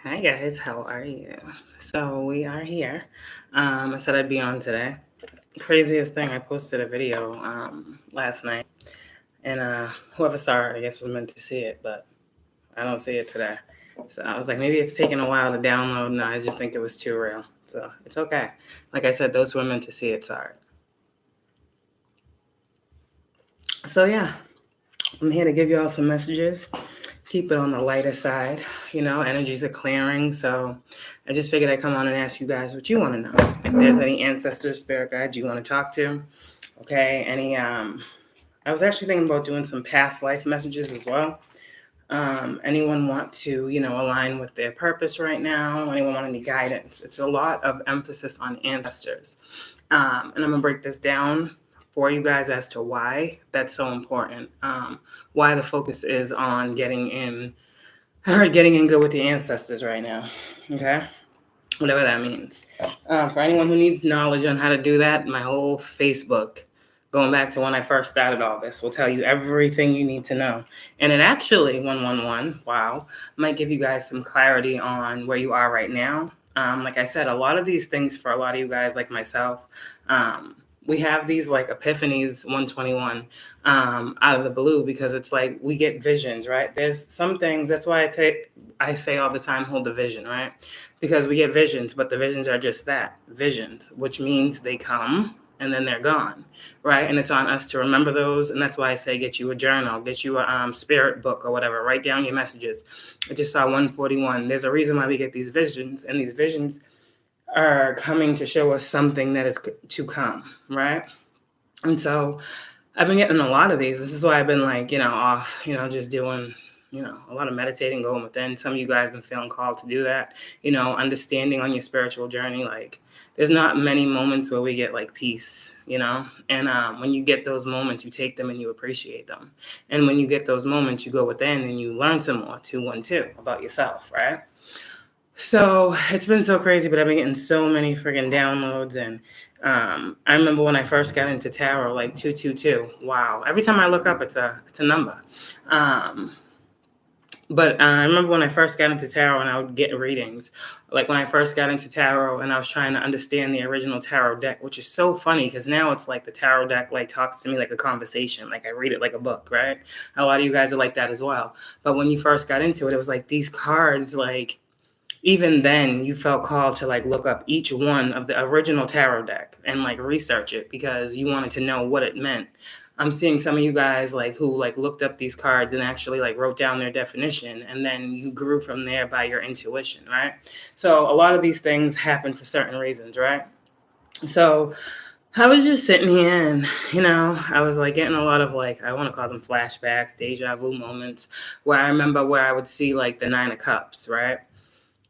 Hi guys, how are you? So we are here. I said I'd be on today. Craziest thing, I posted a video last night, and whoever saw it, I guess was meant to see it, but I don't see it today. So I was like, maybe it's taking a while to download, and I just think it was too real. So it's okay. Like I said, those who are meant to see it saw it. So yeah, I'm here to give you all some messages. Keep it on the lighter side. Energies are clearing. So I just figured I'd come on and ask you guys what you want to know. If there's any ancestors, spirit guides you want to talk to, okay? I was actually thinking about doing some past life messages as well. Anyone want to, align with their purpose right now? Anyone want any guidance? It's a lot of emphasis on ancestors. And I'm going to break this down for you guys as to why that's so important. Why the focus is on getting in good with the ancestors right now. Okay? Whatever that means. For anyone who needs knowledge on how to do that, my whole Facebook, going back to when I first started all this, will tell you everything you need to know. And it actually, 111, wow, might give you guys some clarity on where you are right now. Like I said, a lot of these things for a lot of you guys, like myself, we have these like epiphanies 121 out of the blue, because it's like we get visions, right? There's some things, that's why I say all the time, hold the vision, right? Because we get visions, but the visions are just that, visions, which means they come and then they're gone, right? And it's on us to remember those. And that's why I say get you a journal, get you a spirit book or whatever, write down your messages. I just saw 141. There's a reason why we get these visions, and these visions are coming to show us something that is to come, right? And so I've been getting a lot of these. This is why I've been like, off, just doing, a lot of meditating, going within. Some of you guys have been feeling called to do that, understanding on your spiritual journey. Like, there's not many moments where we get like peace, and when you get those moments, you take them and you appreciate them. And when you get those moments, you go within and you learn some more, 212, about yourself, right? So it's been so crazy, but I've been getting so many friggin' downloads. And I remember when I first got into tarot, like 222. Wow. Every time I look up, it's a number. But I remember when I first got into tarot and I would get readings. Like when I first got into tarot and I was trying to understand the original tarot deck, which is so funny because now it's like the tarot deck like talks to me like a conversation. Like I read it like a book, right? A lot of you guys are like that as well. But when you first got into it, it was like these cards, like even then you felt called to like look up each one of the original tarot deck and like research it because you wanted to know what it meant. I'm seeing some of you guys like who like looked up these cards and actually like wrote down their definition, and then you grew from there by your intuition, right? So a lot of these things happen for certain reasons, right? So I was just sitting here and, I was like getting a lot of like, I want to call them flashbacks, deja vu moments, where I remember where I would see like the Nine of Cups, right?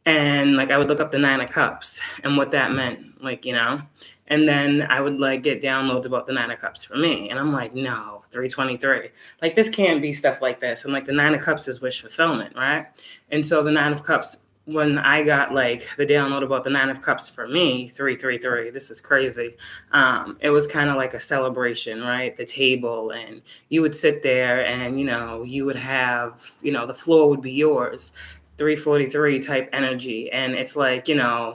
And like I would look up the Nine of Cups and what that meant, like, and then I would like get downloads about the Nine of Cups for me. And I'm like, no, 323. Like this can't be stuff like this. And like the Nine of Cups is wish fulfillment, right? And so the Nine of Cups, when I got like the download about the Nine of Cups for me, 333, this is crazy. It was kind of like a celebration, right? The table, and you would sit there and, you would have, the floor would be yours. 343 type energy. And it's like, I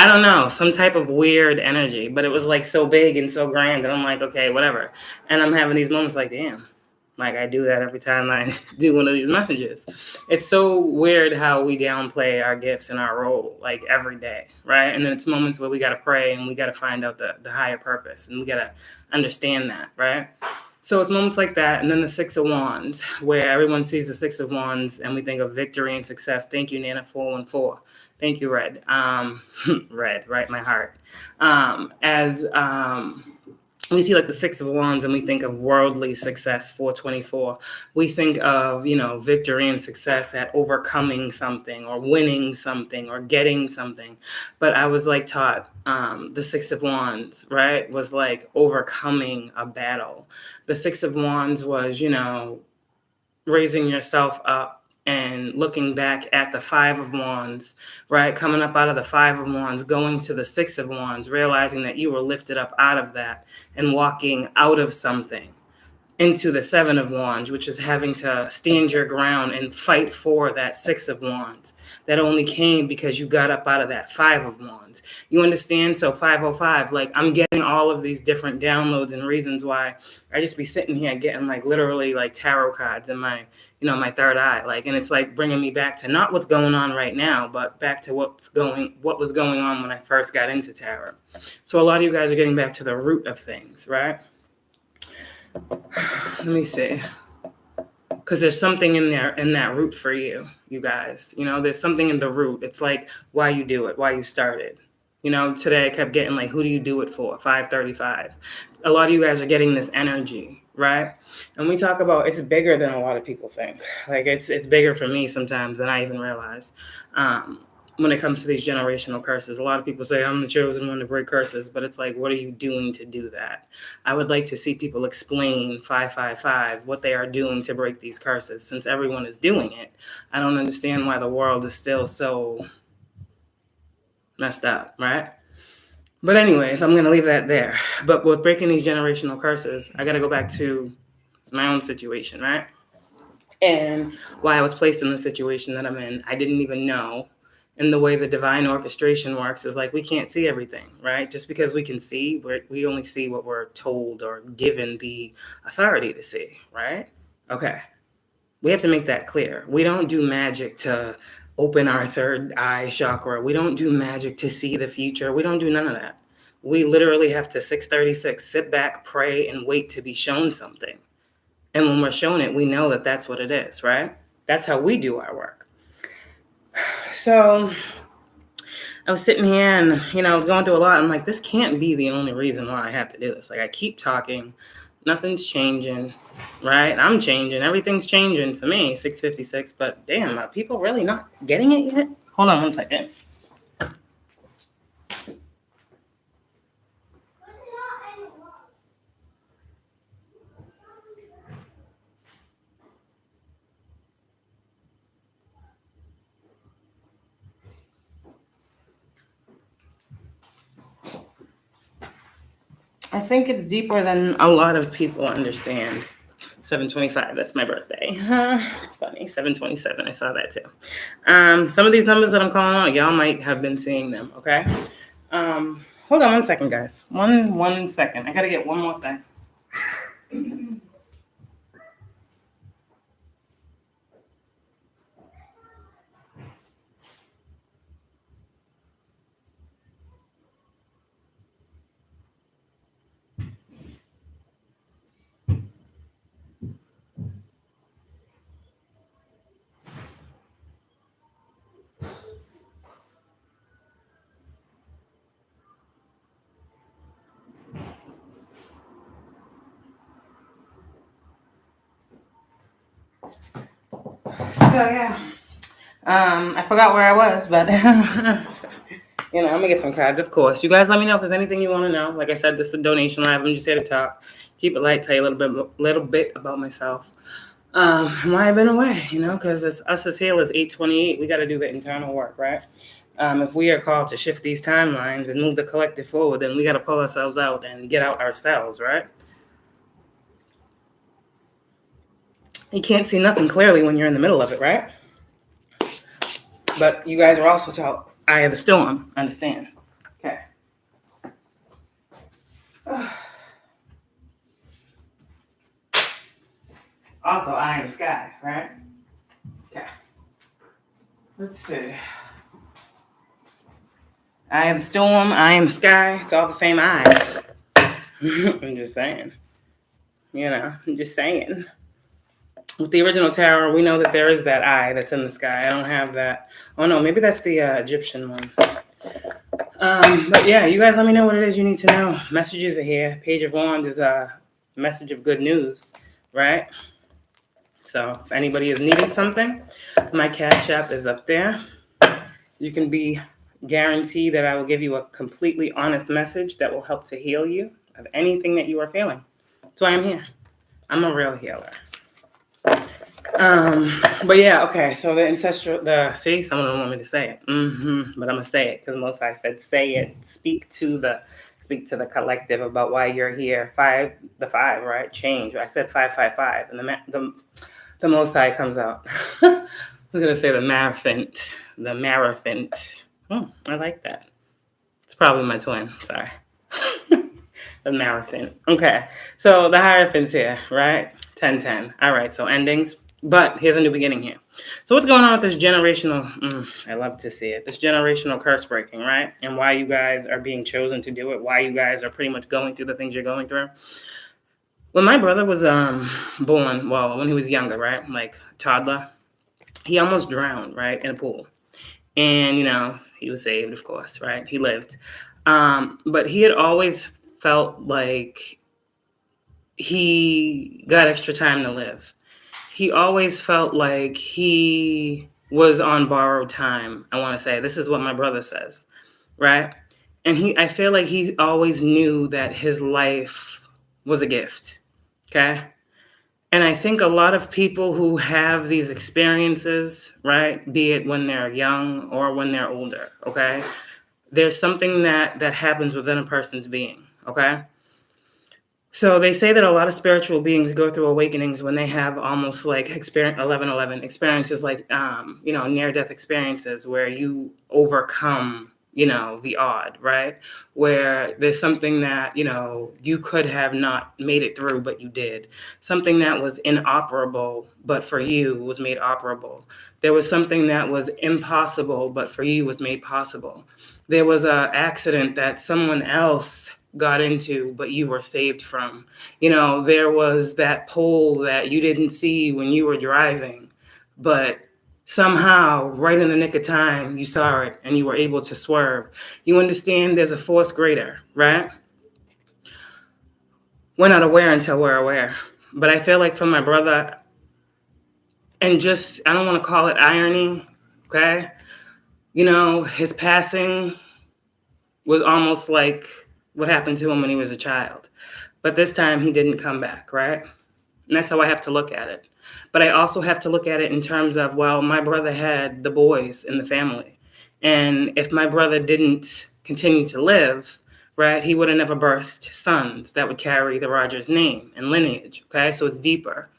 don't know, some type of weird energy, but it was like so big and so grand that I'm like, okay, whatever. And I'm having these moments like, damn, like I do that every time I do one of these messages. It's so weird how we downplay our gifts and our role like every day, right? And then it's moments where we got to pray and we got to find out the higher purpose, and we got to understand that, right? So it's moments like that. And then the Six of Wands, where everyone sees the Six of Wands and we think of victory and success. Thank you, Nana 414. Thank you, Red. Red, right? My heart. As we see like the Six of Wands and we think of worldly success, 424. We think of, victory and success at overcoming something or winning something or getting something. But I was like taught the Six of Wands, right, was like overcoming a battle. The Six of Wands was, raising yourself up and looking back at the Five of Wands, right? Coming up out of the Five of Wands, going to the Six of Wands, realizing that you were lifted up out of that and walking out of something, into the Seven of Wands, which is having to stand your ground and fight for that Six of Wands. That only came because you got up out of that Five of Wands. You understand? So 505, like I'm getting all of these different downloads and reasons why I just be sitting here getting like literally like tarot cards in my, my third eye. Like, and it's like bringing me back to not what's going on right now, but back to what was going on when I first got into tarot. So a lot of you guys are getting back to the root of things, right? Let me see. Because there's something in there, in that root for you, you guys. There's something in the root. It's like why you do it, why you started. Today I kept getting like, who do you do it for? 535. A lot of you guys are getting this energy, right? And we talk about it's bigger than a lot of people think. Like it's bigger for me sometimes than I even realize. When it comes to these generational curses, a lot of people say I'm the chosen one to break curses, but it's like, what are you doing to do that? I would like to see people explain 555, what they are doing to break these curses. Since everyone is doing it, I don't understand why the world is still so messed up, right? But anyways, I'm going to leave that there. But with breaking these generational curses, I got to go back to my own situation, right? And why I was placed in the situation that I'm in, I didn't even know. And the way the divine orchestration works is like we can't see everything, right? Just because we can see, we only see what we're told or given the authority to see, right? Okay. We have to make that clear. We don't do magic to open our third eye chakra. We don't do magic to see the future. We don't do none of that. We literally have to 636, sit back, pray, and wait to be shown something. And when we're shown it, we know that that's what it is, right? That's how we do our work. So I was sitting here and, I was going through a lot. I'm like, this can't be the only reason why I have to do this. Like, I keep talking. Nothing's changing, right? I'm changing. Everything's changing for me, 656. But damn, are people really not getting it yet? Hold on one second. I think it's deeper than a lot of people understand. 725, that's my birthday. It's funny, 727, I saw that too. Some of these numbers that I'm calling out, y'all might have been seeing them, okay? Hold on one second, guys. One second. I gotta get one more thing. So yeah, I forgot where I was, but I'm gonna get some cards, of course. You guys, let me know if there's anything you want to know. Like I said, this is a donation live. I'm just here to talk, keep it light, tell you a little bit about myself. Why I've been away, because it's us as healers, 828. We got to do the internal work, right? If we are called to shift these timelines and move the collective forward, then we got to pull ourselves out and get out ourselves, right? You can't see nothing clearly when you're in the middle of it, right? But you guys are also taught eye of the storm. Understand? Okay. Also, eye in the sky, right? Okay. Let's see. Eye of the storm, eye in the sky. It's all the same eye. I'm just saying. I'm just saying. With the original tarot, we know that there is that eye that's in the sky. I don't have that. Oh, no, maybe that's the Egyptian one. But yeah, you guys let me know what it is you need to know. Messages are here. Page of Wands is a message of good news, right? So if anybody is needing something, my Cashapp is up there. You can be guaranteed that I will give you a completely honest message that will help to heal you of anything that you are feeling. That's why I'm here. I'm a real healer. But yeah, okay. So the ancestral, see, someone don't want me to say it. But I'm gonna say it because most I said say it. Speak to the speak to the collective about why you're here. The five, right? Change. I said 555, and the Most High comes out. I was gonna say the Maraphant. The Maraphant. I like that. It's probably my twin. Sorry. The Marathon. Okay. So the Hierophant's here, right? 10-10. All right. So endings. But here's a new beginning here. So what's going on with this generational, I love to see it, this generational curse breaking, right? And why you guys are being chosen to do it, why you guys are pretty much going through the things you're going through. When my brother was born, well, when he was younger, right? Like toddler, he almost drowned, right? In a pool. And, he was saved, of course, right? He lived. But he had always felt like he got extra time to live. He always felt like he was on borrowed time. I want to say, this is what my brother says, right? And I feel like he always knew that his life was a gift, okay? And I think a lot of people who have these experiences, right, be it when they're young or when they're older, okay? There's something that happens within a person's being, okay? So they say that a lot of spiritual beings go through awakenings when they have almost like 11:11 experiences, like near-death experiences where you overcome, the odd, right? Where there's something that you could have not made it through, but you did. Something that was inoperable, but for you was made operable. There was something that was impossible, but for you was made possible. There was an accident that someone else got into, but you were saved from. There was that pole that you didn't see when you were driving, but somehow, right in the nick of time, you saw it and you were able to swerve. You understand there's a force greater, right? We're not aware until we're aware. But I feel like for my brother, and just, I don't want to call it irony, okay? His passing was almost like what happened to him when he was a child. But this time he didn't come back, right? And that's how I have to look at it. But I also have to look at it in terms of, well, my brother had the boys in the family. And if my brother didn't continue to live, right, he would have never birthed sons that would carry the Rogers name and lineage, okay? So it's deeper.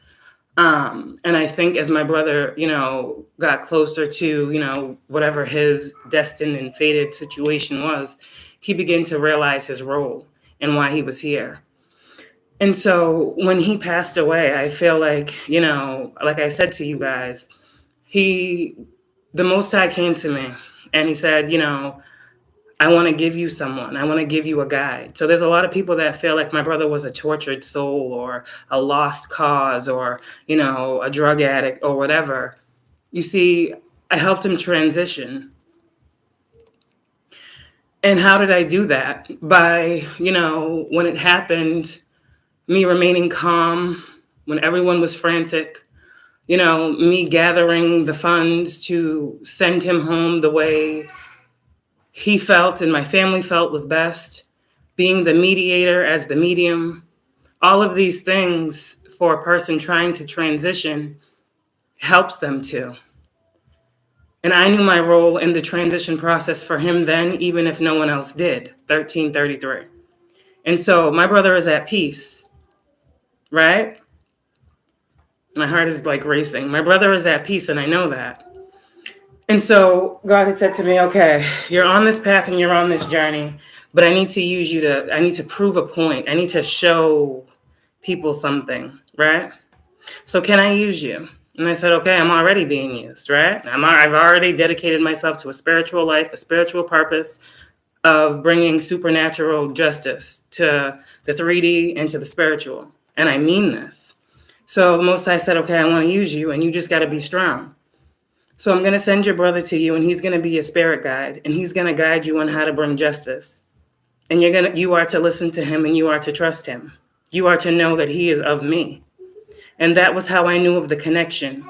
And I think as my brother, got closer to, whatever his destined and fated situation was, he began to realize his role and why he was here. And so when he passed away, I feel like, like I said to you guys, the Most High came to me and he said, I want to give you someone. I want to give you a guide. So there's a lot of people that feel like my brother was a tortured soul or a lost cause or, a drug addict or whatever. You see, I helped him transition. And how did I do that? By, when it happened, me remaining calm, when everyone was frantic, me gathering the funds to send him home the way he felt and my family felt was best, being the mediator as the medium, all of these things for a person trying to transition helps them to. And I knew my role in the transition process for him then, even if no one else did, 1333. And so my brother is at peace, right? My heart is like racing. My brother is at peace, and I know that. And so God had said to me, okay, you're on this path and you're on this journey, but I need to use you I need to prove a point. I need to show people something, right? So can I use you? And I said, okay, I'm already being used, right? I've already dedicated myself to a spiritual life, a spiritual purpose of bringing supernatural justice to the 3D and to the spiritual. And I mean this. So the Most High said, okay, I want to use you, and you just got to be strong. So I'm going to send your brother to you, and he's going to be a spirit guide, and he's going to guide you on how to bring justice. And you are to listen to him, and you are to trust him. You are to know that he is of me. And that was how I knew of the connection,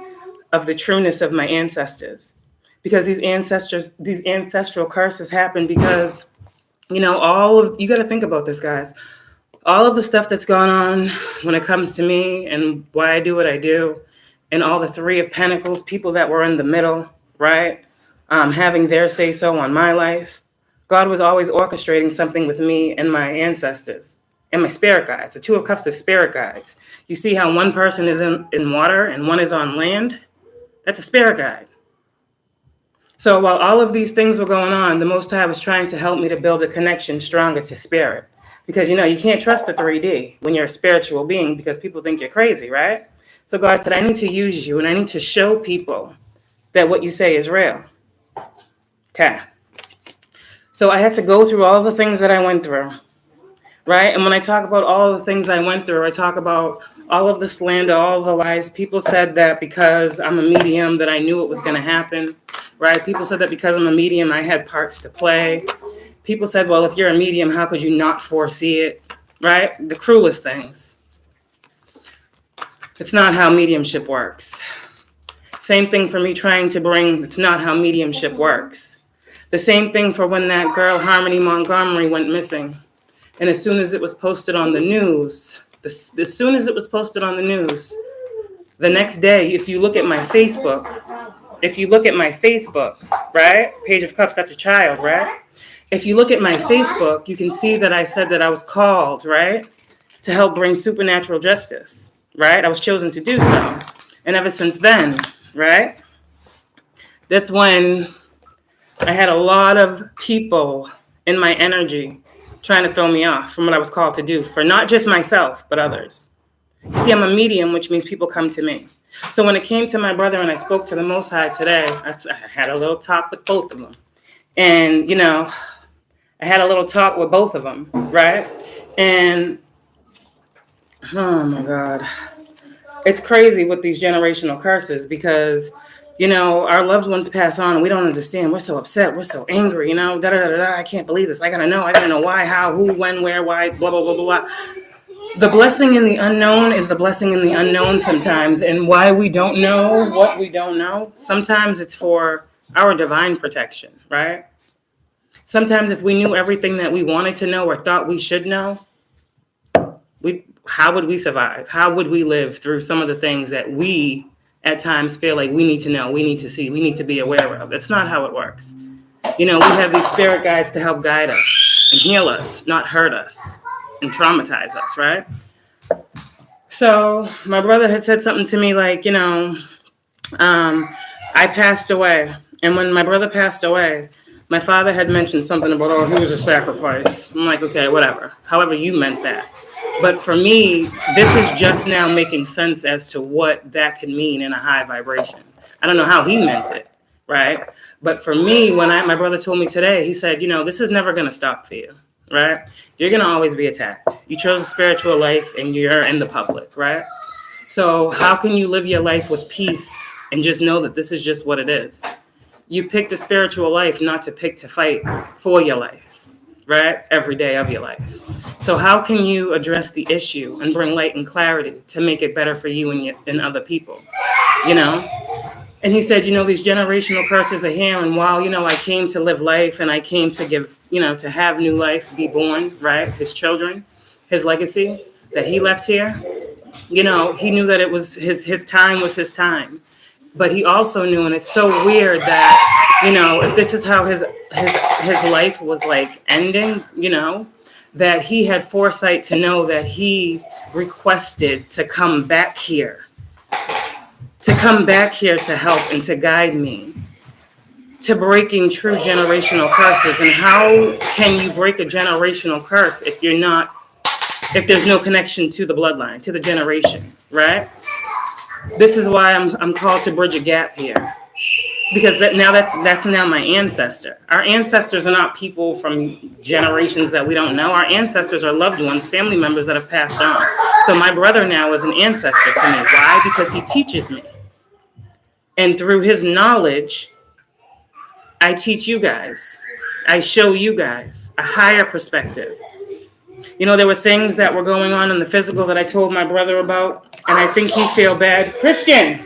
of the trueness of my ancestors. Because these ancestral curses happen because, you got to think about this, guys. All of the stuff that's gone on when it comes to me and why I do what I do, and all the 3 of Pentacles, people that were in the middle, right? Having their say-so on my life. God was always orchestrating something with me and my ancestors and my spirit guides. The Two of Cups is spirit guides. You see how one person is in water and one is on land? That's a spirit guide. So while all of these things were going on, the Most High was trying to help me to build a connection stronger to spirit. Because, you know, you can't trust the 3D when you're a spiritual being because people think you're crazy, right? So God said, I need to use you and I need to show people that what you say is real. Okay. So I had to go through all the things that I went through, right? And when I talk about all the things I went through, I talk about all of the slander, all the lies. People said that because I'm a medium that I knew it was going to happen, right? People said that because I'm a medium, I had parts to play. People said, well, if you're a medium, how could you not foresee it, right? The cruelest things. It's not how mediumship works. Same thing for me trying to bring, it's not how mediumship works. The same thing for when that girl, Harmony Montgomery, went missing. And as soon as it was posted on the news, the next day, if you look at my Facebook, right? Page of Cups, that's a child, right? If you look at my Facebook, you can see that I said that I was called, right? To help bring supernatural justice, right? I was chosen to do so. And ever since then, right? That's when I had a lot of people in my energy trying to throw me off from what I was called to do for not just myself, but others. You see, I'm a medium, which means people come to me. So when it came to my brother and I spoke to the Most High today, I had a little talk with both of them. And, you know, I had a little talk with both of them, right? And, oh my God. It's crazy with these generational curses because, you know, our loved ones pass on and we don't understand. We're so upset. We're so angry, you know, I can't believe this. I gotta know why, how, who, when, where, why, blah, blah, blah, blah, blah. The blessing in the unknown is the blessing in the unknown sometimes. And why we don't know what we don't know, sometimes it's for our divine protection, right? Sometimes if we knew everything that we wanted to know or thought we should know, how would we survive? How would we live through some of the things that we at times feel like we need to know, we need to see, we need to be aware of? That's not how it works. You know, we have these spirit guides to help guide us and heal us, not hurt us and traumatize us, right? So my brother had said something to me like, you know, I passed away. And when my brother passed away, my father had mentioned something about, oh, he was a sacrifice. I'm like, okay, whatever. However you meant that. But for me, this is just now making sense as to what that could mean in a high vibration. I don't know how he meant it, right? But for me, when my brother told me today, he said, you know, this is never going to stop for you, right? You're going to always be attacked. You chose a spiritual life and you're in the public, right? So how can you live your life with peace and just know that this is just what it is? You picked a spiritual life not to pick to fight for your life, right? Every day of your life. So how can you address the issue and bring light and clarity to make it better for you and other people, you know? And he said, you know, these generational curses are here. And while, you know, I came to live life and I came to give, you know, to have new life, be born, right? His children, his legacy that he left here, you know, he knew that it was his time was his time. But he also knew, and it's so weird that, you know, if this is how his life was like ending, you know, that he had foresight to know that he requested to come back here to help and to guide me to breaking true generational curses. And how can you break a generational curse if there's no connection to the bloodline, to the generation, right? This is why I'm called to bridge a gap here, because that's now my ancestor. Our ancestors are not people from generations that we don't know. Our ancestors are loved ones, family members that have passed on. So my brother now is an ancestor to me. Why? Because he teaches me. And through his knowledge, I teach you guys. I show you guys a higher perspective. You know, there were things that were going on in the physical that I told my brother about, and I think he feel bad. Christian!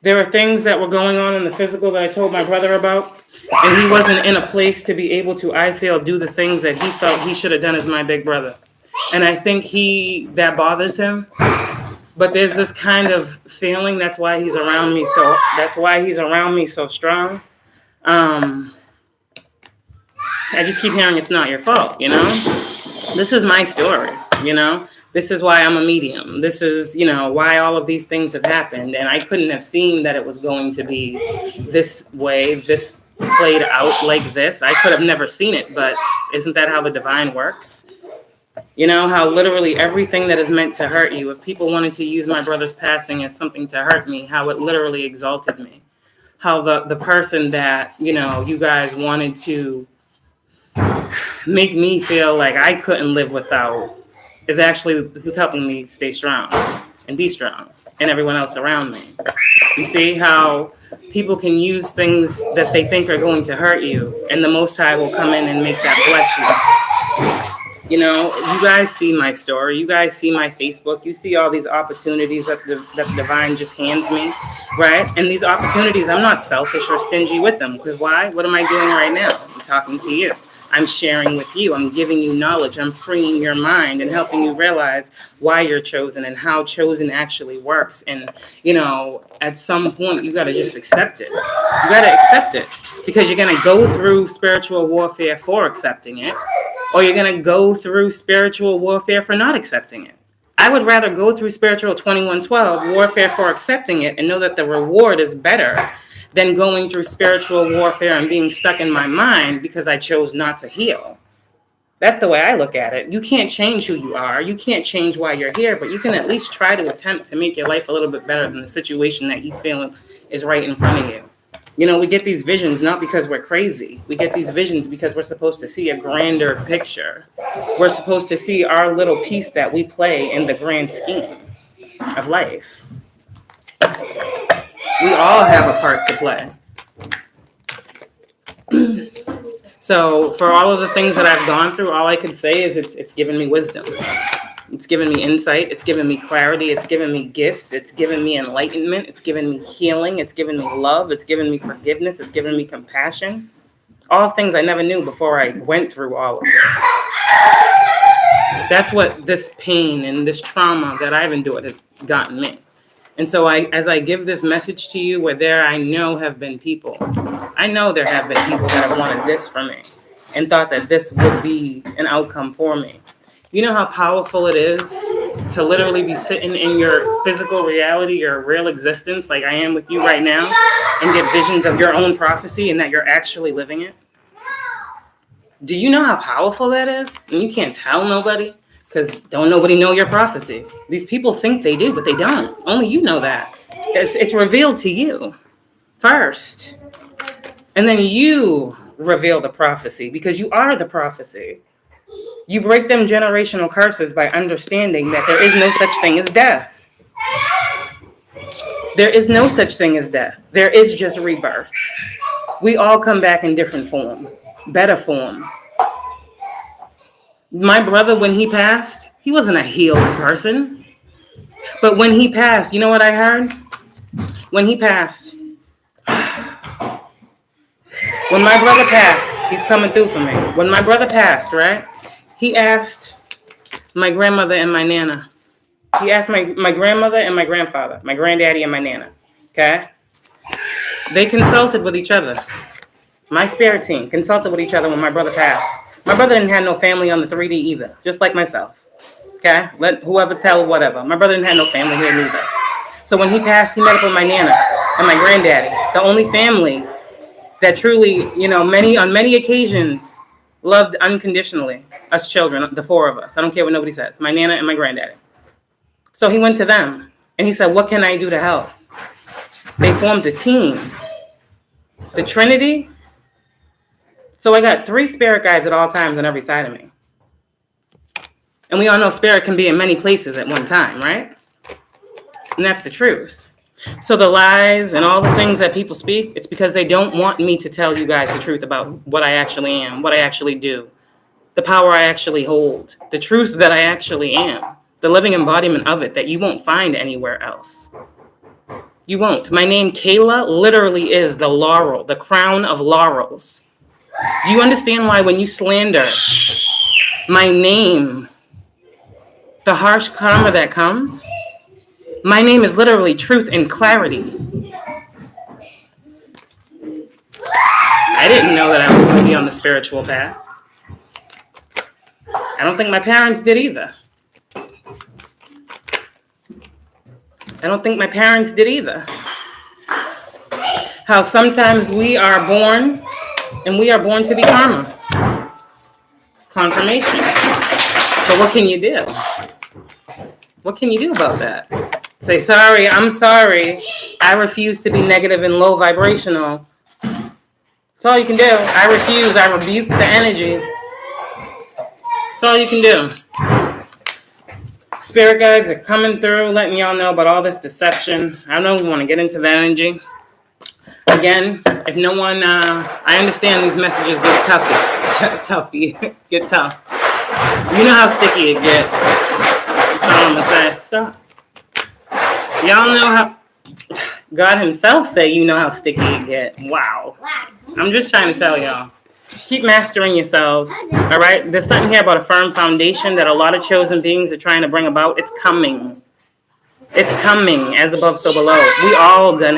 There were things that were going on in the physical that I told my brother about, and he wasn't in a place to be able to, I feel, do the things that he felt he should have done as my big brother. And I think that bothers him. But there's this kind of feeling. That's why he's around me. That's why he's around me so strong. I just keep hearing it's not your fault, you know? This is my story, you know? This is why I'm a medium. This is, you know, why all of these things have happened. And I couldn't have seen that it was going to be this way, this played out like this. I could have never seen it, but isn't that how the divine works? You know, how literally everything that is meant to hurt you, if people wanted to use my brother's passing as something to hurt me, how it literally exalted me. How the person that, you know, you guys wanted to make me feel like I couldn't live without is actually who's helping me stay strong and be strong, and everyone else around me. You see how people can use things that they think are going to hurt you, and the Most High will come in and make that bless you. You know, you guys see my story. You guys see my Facebook. You see all these opportunities that the divine just hands me, right? And these opportunities, I'm not selfish or stingy with them. Because why? What am I doing right now? I'm talking to you. I'm sharing with you. I'm giving you knowledge. I'm freeing your mind and helping you realize why you're chosen and how chosen actually works. And, you know, at some point, you got to just accept it. You got to accept it because you're going to go through spiritual warfare for accepting it, or you're going to go through spiritual warfare for not accepting it. I would rather go through spiritual 2112 warfare for accepting it and know that the reward is better than going through spiritual warfare and being stuck in my mind because I chose not to heal. That's the way I look at it. You can't change who you are. You can't change why you're here, but you can at least try to attempt to make your life a little bit better than the situation that you feel is right in front of you. You know, we get these visions not because we're crazy. We get these visions because we're supposed to see a grander picture. We're supposed to see our little piece that we play in the grand scheme of life. We all have a part to play. So for all of the things that I've gone through, all I can say is it's given me wisdom. It's given me insight. It's given me clarity. It's given me gifts. It's given me enlightenment. It's given me healing. It's given me love. It's given me forgiveness. It's given me compassion. All things I never knew before I went through all of this. That's what this pain and this trauma that I've endured has gotten me. And so as I give this message to you, where there I know have been people, I know there have been people that have wanted this for me and thought that this would be an outcome for me. You know how powerful it is to literally be sitting in your physical reality, your real existence, like I am with you right now, and get visions of your own prophecy and that you're actually living it? Do you know how powerful that is? And you can't tell nobody. Because don't nobody know your prophecy. These people think they do, but they don't. Only you know that. It's revealed to you first. And then you reveal the prophecy because you are the prophecy. You break them generational curses by understanding that there is no such thing as death. There is no such thing as death. There is just rebirth. We all come back in different form, better form. My brother, when he passed, he wasn't a healed person. But when he passed, you know what I heard? When he passed, when my brother passed, he's coming through for me. When my brother passed, right? He asked my grandmother and my nana. He asked my grandmother and my grandfather, my granddaddy and my nana. Okay? They consulted with each other. My spirit team consulted with each other when my brother passed. My brother didn't have no family on the 3D either, just like myself. Okay? Let whoever tell whatever. My brother didn't have no family here neither. So when he passed, he met up with my nana and my granddaddy, the only family that truly, you know, on many occasions loved unconditionally us children, the four of us. I don't care what nobody says. My nana and my granddaddy. So he went to them and he said, what can I do to help? They formed a team. The Trinity. So I got 3 spirit guides at all times on every side of me. And we all know spirit can be in many places at one time, right? And that's the truth. So the lies and all the things that people speak, it's because they don't want me to tell you guys the truth about what I actually am, what I actually do, the power I actually hold, the truth that I actually am, the living embodiment of it that you won't find anywhere else. You won't. My name, Kayla, literally is the laurel, the crown of laurels. Do you understand why when you slander my name, the harsh karma that comes? My name is literally truth and clarity. I didn't know that I was going to be on the spiritual path. I don't think my parents did either. How sometimes we are born, and we are born to be karma. Confirmation. So what can you do? What can you do about that? Say, sorry, I'm sorry. I refuse to be negative and low vibrational. That's all you can do. I refuse. I rebuke the energy. That's all you can do. Spirit guides are coming through, letting y'all know about all this deception. I don't want to get into that energy. Again, if no one, I understand these messages get toughy, get tough. You know how sticky it gets. That's all I'm going to say. Stop. Y'all know how, God himself say you know how sticky it get. Wow. I'm just trying to tell y'all. Keep mastering yourselves, all right? There's something here about a firm foundation that a lot of chosen beings are trying to bring about. It's coming. It's coming, as above, so below. We all done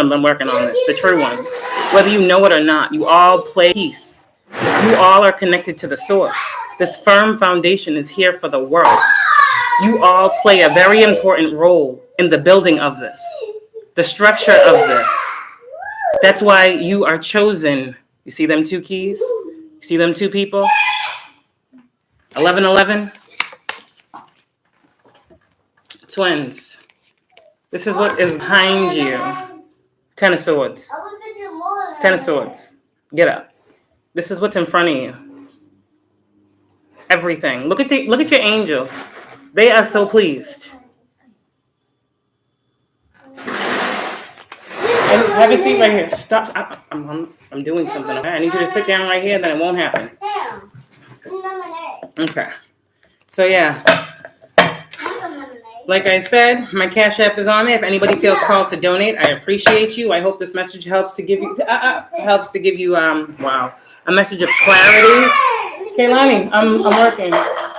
been working on this, the true ones. Whether you know it or not, you all play peace. You all are connected to the source. This firm foundation is here for the world. You all play a very important role in the building of this, the structure of this. That's why you are chosen. You see them two keys? You see them two people? 1111. Twins. This is what is behind you. 10 of Swords. 10 of Swords. Get up. This is what's in front of you. Everything. Look at your angels. They are so pleased. Have a seat right here. Stop. I'm doing something. Okay? I need you to sit down right here, then it won't happen. Okay. So yeah. Like I said, my Cashapp is on there. If anybody feels called to donate, I appreciate you. I hope this message helps to give you a message of clarity. Kaylani, I'm working.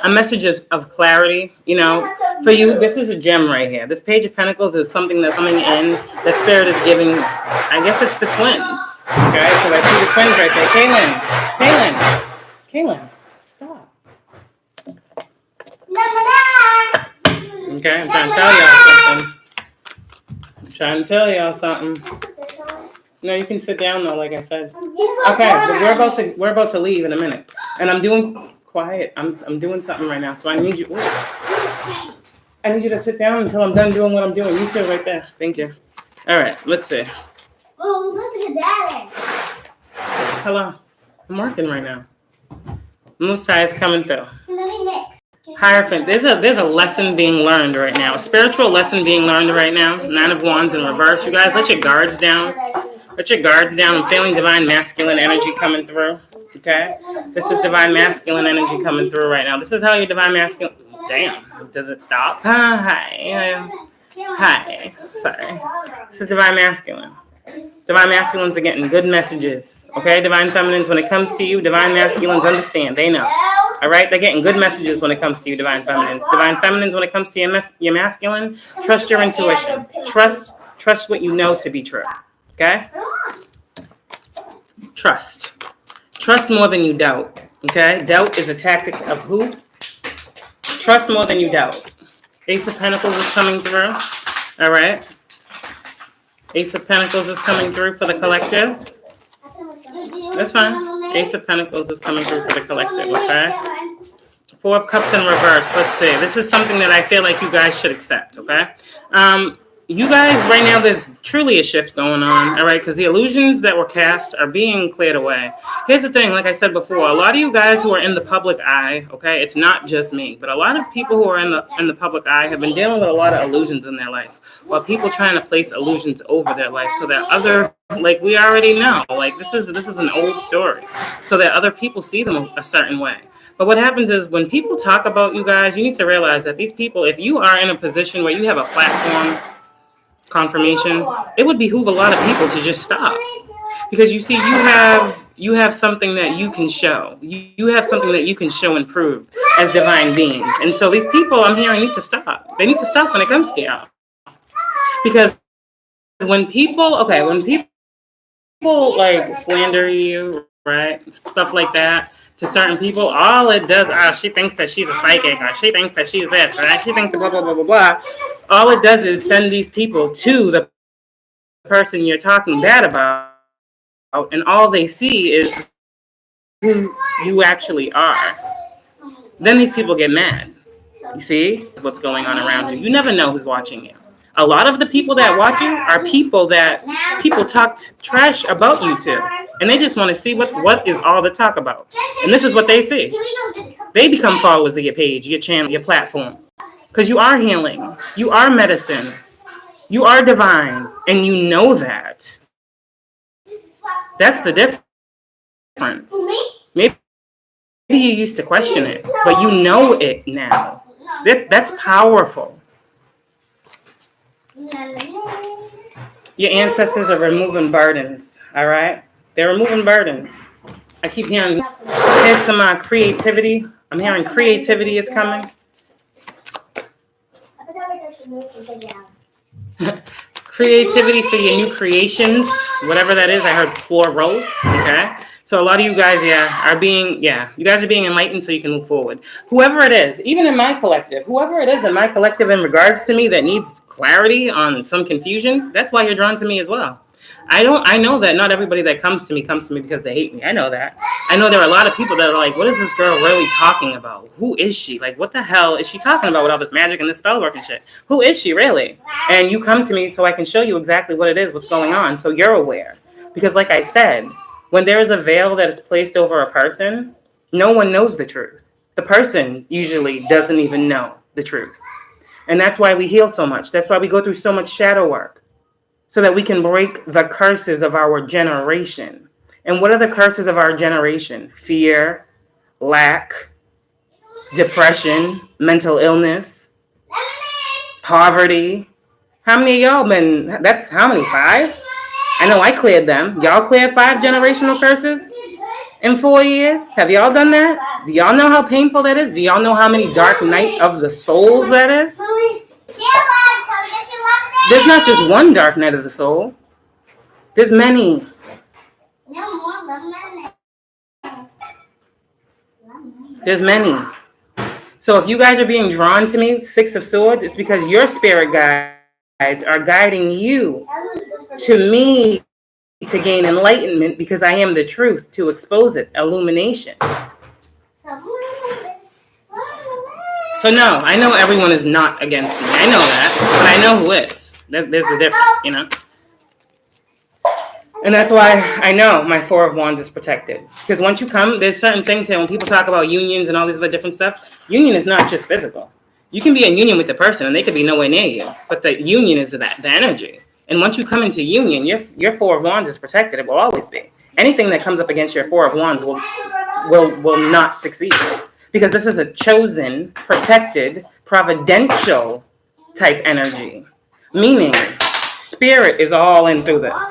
A message of clarity, you know, for you. This is a gem right here. This Page of Pentacles is something that's coming in that Spirit is giving. I guess it's the twins. Okay, because I see the twins right there. Kaylin, stop. Okay, I'm trying to tell y'all something. No, you can sit down though, like I said. Okay, but we're about to leave in a minute, and I'm doing quiet. I'm doing something right now, so I need you. I need you to sit down until I'm done doing what I'm doing. You sit right there. Thank you. All right, let's see. Oh, let's get Daddy. Hello, I'm working right now. Moose High is coming through. Hierophant, there's a lesson being learned right now. A spiritual lesson being learned right now. 9 of Wands in reverse. You guys, let your guards down. Let your guards down. I'm feeling divine masculine energy coming through. Okay? This is divine masculine energy coming through right now. This is how your divine masculine... Damn. Does it stop? Hi. Sorry. This is divine masculine. Divine masculines are getting good messages. Okay? Divine feminines, when it comes to you, divine masculines understand. They know. All right? They're getting good messages when it comes to you, divine feminines. Divine feminines, when it comes to your masculine, trust your intuition. Trust what you know to be true. Okay? Trust more than you doubt. Okay? Doubt is a tactic of who? Trust more than you doubt. Ace of Pentacles is coming through. All right? Ace of Pentacles is coming through for the collective. That's fine. Ace of Pentacles is coming through for the collective, okay? 4 of Cups in reverse. Let's see. This is something that I feel like you guys should accept, okay? You guys, right now, there's truly a shift going on, all right? Because the illusions that were cast are being cleared away. Here's the thing, like I said before, a lot of you guys who are in the public eye, okay, it's not just me, but a lot of people who are in the public eye have been dealing with a lot of illusions in their life, while people trying to place illusions over their life so that other, like we already know, like this is an old story, so that other people see them a certain way. But what happens is when people talk about you guys, you need to realize that these people, if you are in a position where you have a platform, confirmation, it would behoove a lot of people to just stop. Because you see, you have you have something that you can show. You have something that you can show and prove as divine beings. And so these people I'm hearing need to stop. They need to stop when it comes to y'all. Because when people like slander you, right? Stuff like that to certain people, all it does, she thinks that she's a psychic, or she thinks that she's this, right? She thinks that blah, blah, blah, blah, blah. All it does is send these people to the person you're talking bad about, and all they see is who you actually are. Then these people get mad. You see what's going on around you. You never know who's watching you. A lot of the people that watch you are people that people talked trash about you to. And they just want to see what is all the talk about. And this is what they see. They become followers of your page, your channel, your platform. Because you are healing. You are medicine. You are divine. And you know that. That's the difference. Maybe you used to question it, but you know it now. That's powerful. Your ancestors are removing burdens, all right? They're removing burdens. I keep hearing there's some creativity. I'm hearing creativity is coming. Creativity for your new creations, whatever that is. I heard plural, okay? So a lot of you guys, you guys are being enlightened so you can move forward. Whoever it is, even in my collective, in regards to me that needs clarity on some confusion, that's why you're drawn to me as well. I know that not everybody that comes to me because they hate me. I know that. I know there are a lot of people that are like, what is this girl really talking about? Who is she? Like, what the hell is she talking about with all this magic and this spell work and shit? Who is she really? And you come to me so I can show you exactly what it is, what's going on, so you're aware. Because like I said, when there is a veil that is placed over a person, no one knows the truth. The person usually doesn't even know the truth. And that's why we heal so much. That's why we go through so much shadow work. So that we can break the curses of our generation. And what are the curses of our generation? Fear, lack, depression, mental illness, poverty. How many of y'all been, that's how many, 5? I know I cleared them. Y'all cleared 5 generational curses in 4 years? Have y'all done that? Do y'all know how painful that is? Do y'all know how many dark night of the souls that is? There's not just one dark night of the soul. There's many. There's many. So if you guys are being drawn to me, 6 of Swords, it's because your spirit guides are guiding you to me to gain enlightenment because I am the truth, to expose it, illumination. So no, I know everyone is not against me. I know that, but I know who is. There's a difference, you know? And that's why I know my 4 of Wands is protected. Because once you come, there's certain things here. When people talk about unions and all these other different stuff, union is not just physical. You can be in union with the person and they could be nowhere near you. But the union is the energy. And once you come into union, your 4 of Wands is protected. It will always be. Anything that comes up against your 4 of Wands will not succeed. Because this is a chosen, protected, providential type energy. Meaning, spirit is all in through this.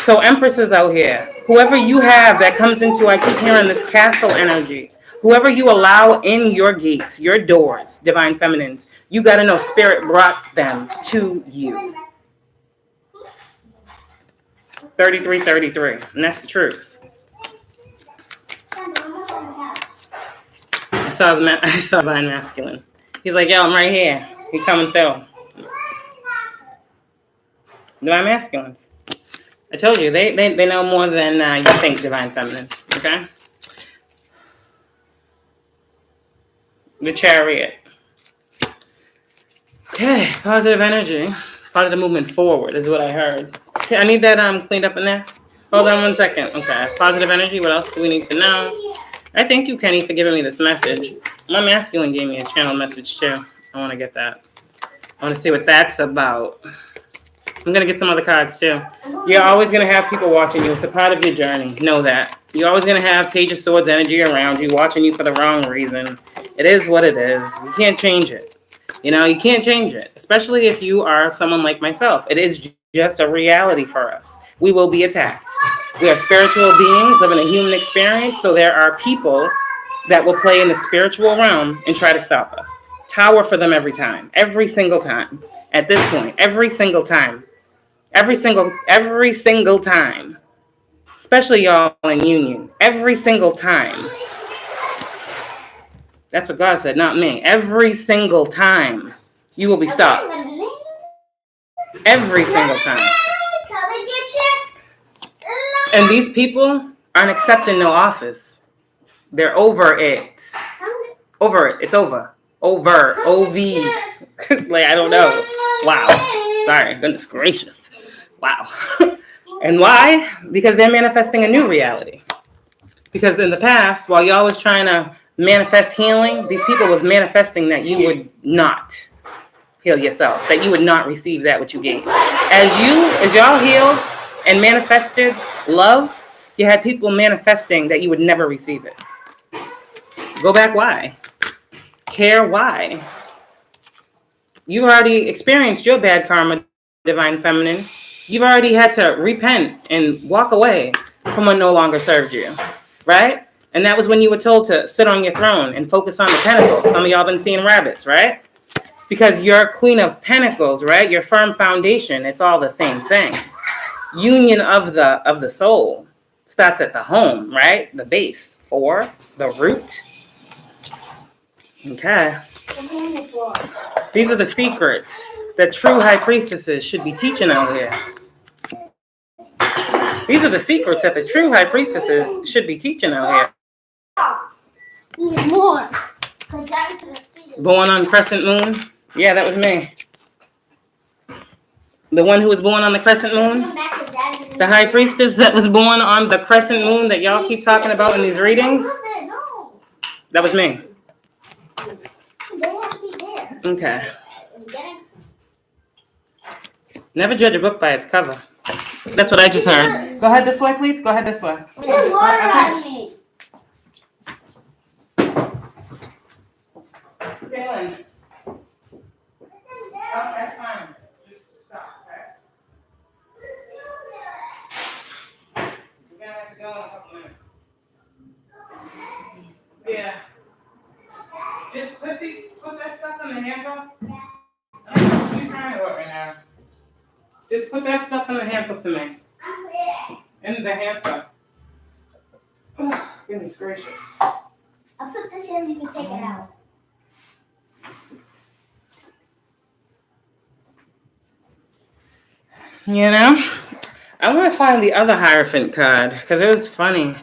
So empresses out here, whoever you have that comes into, I keep hearing this castle energy. Whoever you allow in your gates, your doors, divine feminines, you got to know spirit brought them to you. 3333, and that's the truth. I saw divine masculine. He's like, yo, I'm right here. He coming through. Divine masculines. I told you, they know more than you think, divine feminines. Okay? The Chariot. Okay, positive energy. Positive movement forward is what I heard. Okay, I need that cleaned up in there. Hold on 1 second. Okay, positive energy. What else do we need to know? I thank you, Kenny, for giving me this message. My masculine gave me a channel message, too. I want to get that. I want to see what that's about. I'm going to get some other cards, too. You're always going to have people watching you. It's a part of your journey. Know that. You're always going to have Page of Swords energy around you, watching you for the wrong reason. It is what it is. You can't change it. You know, you can't change it. Especially if you are someone like myself. It is just a reality for us. We will be attacked. We are spiritual beings living a human experience, so there are people that will play in the spiritual realm and try to stop us. Tower for them every time, every single time. At this point, every single time, every single time. Especially y'all in union, every single time. That's what God said, not me. Every single time, you will be stopped. Every single time. And these people aren't accepting no office. They're over it. Over it. It's over. Over. O-V. Like, I don't know. Wow. Sorry. Goodness gracious. Wow. And why? Because they're manifesting a new reality. Because in the past, while y'all was trying to manifest healing, these people was manifesting that you would not heal yourself, that you would not receive that which you gave. As y'all healed and manifested love, you had people manifesting that you would never receive it. Go back why? Care why? You already experienced your bad karma, divine feminine. You've already had to repent and walk away from what no longer served you, right? And that was when you were told to sit on your throne and focus on the pentacles. Some of y'all been seeing rabbits, right? Because you're Queen of Pentacles, right? Your firm foundation, it's all the same thing. Union of the soul starts at the home, right? The base or the root. Okay. These are the secrets that true high priestesses should be teaching out here. These are the secrets that the true high priestesses should be teaching out here. More. Born on crescent moon? Yeah, that was me. The one who was born on the crescent moon? The high priestess that was born on the crescent moon that y'all keep talking about in these readings? That was me. Okay. Never judge a book by its cover. That's what I just heard. Go ahead this way, please. Go ahead this way. Water on me. Kaylin. Oh, that's fine. Just stop, okay? We're gonna have to go in a couple minutes. Yeah. Just put that stuff in the hamper. She's trying to do it right now. Just put that stuff in the hamper for me. In the hamper. Oh, goodness gracious. I'll put this in and you can take it out. You know, I want to find the other Hierophant card because it was funny.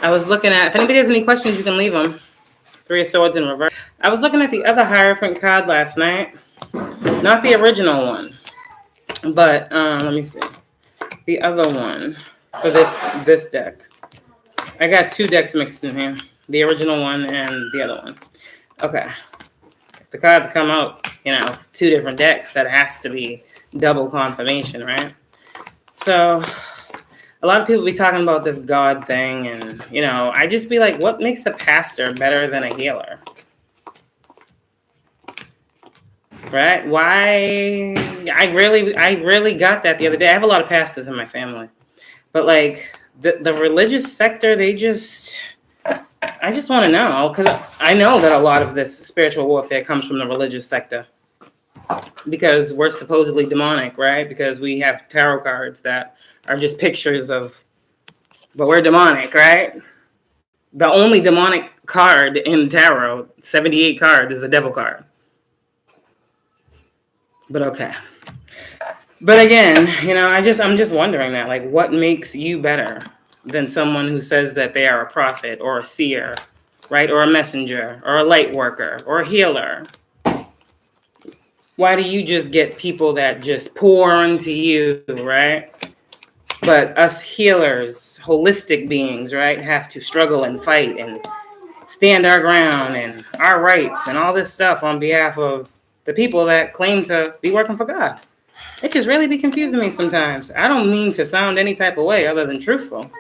I was looking at, if anybody has any questions, you can leave them. Three of Swords in reverse. I was looking at the other Hierophant card last night. Not the original one, but let me see. The other one for this deck. I got two decks mixed in here. The original one and the other one. Okay. If the cards come out, two different decks, that has to be double confirmation, right? So a lot of people be talking about this God thing, and I just be like, what makes a pastor better than a healer? Right? Why? I really got that the other day. I have a lot of pastors in my family, but like the religious sector, I just want to know, because I know that a lot of this spiritual warfare comes from the religious sector. Because we're supposedly demonic, right? Because we have tarot cards that are just pictures of, but we're demonic, right? The only demonic card in tarot, 78 cards, is a devil card. But okay. But again, I'm just wondering that, like, what makes you better than someone who says that they are a prophet or a seer, right? Or a messenger or a light worker or a healer? Why do you just get people that just pour into you, right? But us healers, holistic beings, right, have to struggle and fight and stand our ground and our rights and all this stuff on behalf of the people that claim to be working for God. It just really be confusing me sometimes. I don't mean to sound any type of way other than truthful.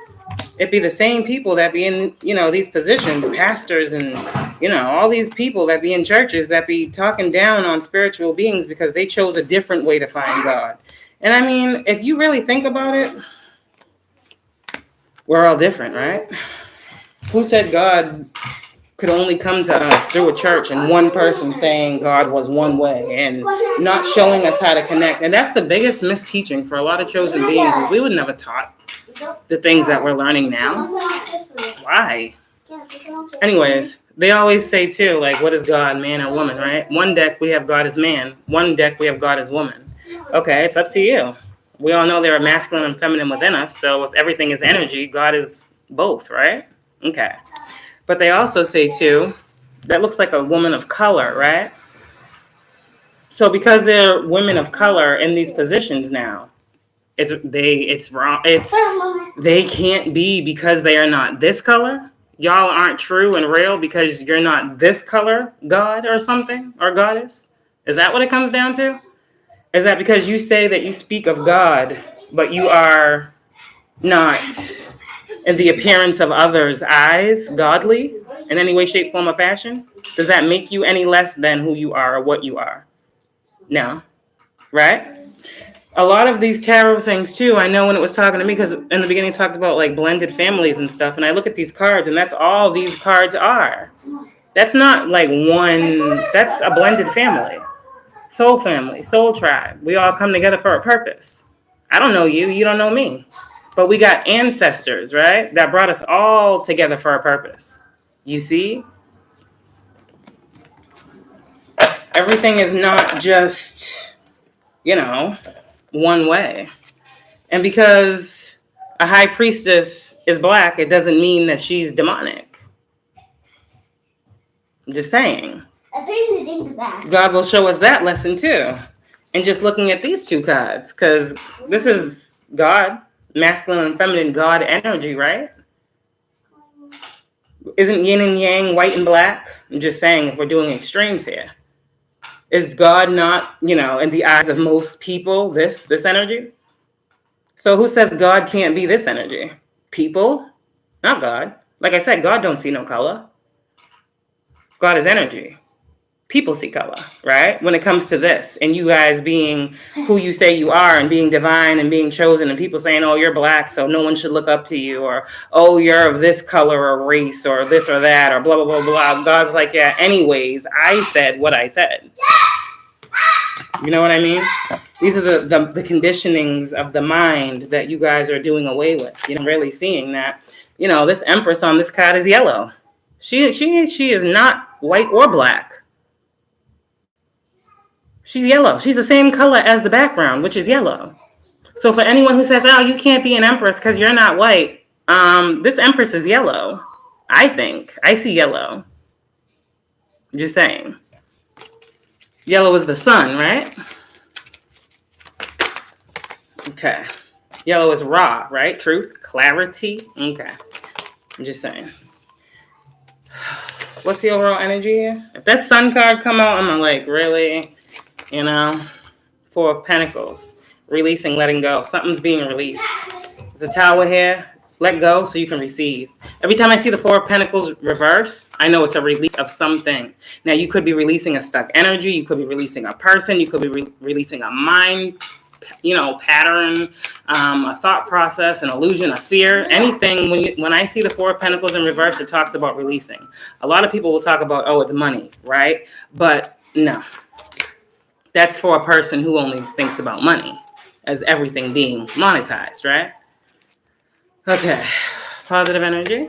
It be the same people that be in, these positions, pastors and, all these people that be in churches that be talking down on spiritual beings because they chose a different way to find God. And I mean, if you really think about it, We're all different, right? Who said God could only come to us through a church and one person saying God was one way and not showing us how to connect? And that's the biggest misteaching for a lot of chosen beings, is we were never taught the things that we're learning now. Why? Anyways, they always say too, like, what is God, man or woman, right? One deck we have God as man, one deck we have God as woman. Okay, it's up to you. We all know there are masculine and feminine within us, so if everything is energy, God is both, right? Okay. But they also say too, that looks like a woman of color, right? So because they're women of color in these positions now, it's wrong. They can't be because they are not this color. Y'all aren't true and real because you're not this color, God or something, or goddess. Is that what it comes down to? Is that because you say that you speak of God, but you are not in the appearance of others' eyes godly in any way, shape, form, or fashion? Does that make you any less than who you are or what you are? No, right? A lot of these tarot things too, I know when it was talking to me, because in the beginning it talked about like blended families and stuff, and I look at these cards and that's all these cards are. That's not like one, that's a blended family. Soul tribe. We all come together for a purpose. I don't know you, you don't know me. But we got ancestors, right? That brought us all together for a purpose. You see? Everything is not just, one way. And because a high priestess is black, it doesn't mean that she's demonic. I'm just saying. God will show us that lesson too. And just looking at these two cards, because this is God, masculine and feminine God energy, right? Isn't yin and yang white and black? I'm just saying, if we're doing extremes here. Is God not, in the eyes of most people, this energy? So who says God can't be this energy? People, not God. Like I said, God don't see no color. God is energy. People see color, right? When it comes to this, and you guys being who you say you are and being divine and being chosen, and people saying, oh, you're black, so no one should look up to you, or, oh, you're of this color or race or this or that, or blah, blah, blah, blah. God's like, yeah, anyways, I said what I said. You know what I mean? These are the conditionings of the mind that you guys are doing away with. Really seeing that, this Empress on this card is yellow. She is not white or black. She's yellow. She's the same color as the background, which is yellow. So for anyone who says, oh, you can't be an Empress because you're not white, this Empress is yellow. I think. I see yellow. Just saying. Yellow is the sun, right? Okay. Yellow is raw, right? Truth, clarity. Okay. I'm just saying. What's the overall energy here? If that sun card come out, I'm like, really? Four of Pentacles. Releasing, letting go. Something's being released. There's a tower here. Let go so you can receive. Every time I see the Four of Pentacles reverse, I know it's a release of something. Now, you could be releasing a stuck energy. You could be releasing a person. You could be releasing a mind, pattern, a thought process, an illusion, a fear, anything. When I see the Four of Pentacles in reverse, it talks about releasing. A lot of people will talk about, oh, it's money, right? But no. That's for a person who only thinks about money as everything being monetized, right? Okay, positive energy.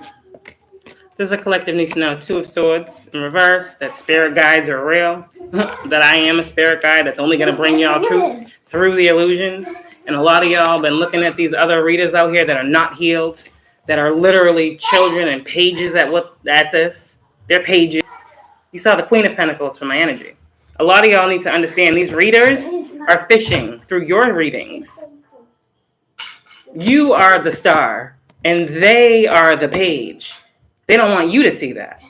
Does the collective need to know? Two of Swords in reverse, that spirit guides are real, that I am a spirit guide that's only going to bring y'all truth through the illusions. And a lot of y'all been looking at these other readers out here that are not healed, that are literally children and pages at this. They're pages. You saw the Queen of Pentacles for my energy. A lot of y'all need to understand these readers are fishing through your readings. You are the star, and they are the page. They don't want you to see that.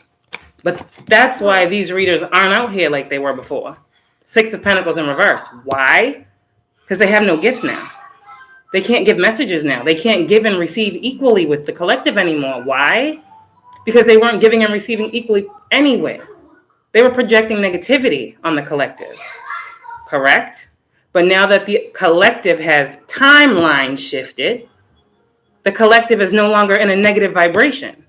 But that's why these readers aren't out here like they were before. Six of Pentacles in reverse. Why? Because they have no gifts now. They can't give messages now. They can't give and receive equally with the collective anymore. Why? Because they weren't giving and receiving equally anyway. They were projecting negativity on the collective. Correct? But now that the collective has timeline shifted, The collective is no longer in a negative vibration.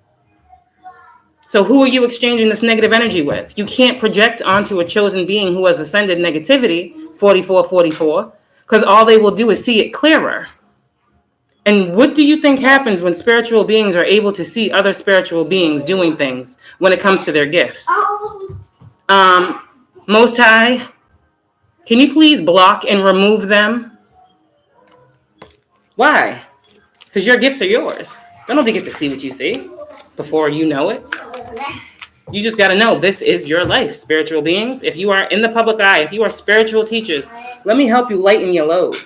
So who are you exchanging this negative energy with? You can't project onto a chosen being who has ascended negativity, 4444, because all they will do is see it clearer. And what do you think happens when spiritual beings are able to see other spiritual beings doing things when it comes to their gifts? Most High, can you please block and remove them? Why? Because your gifts are yours. Don't nobody get to see what you see before you know it. You just got to know this is your life, spiritual beings. If you are in the public eye, if you are spiritual teachers, let me help you lighten your load.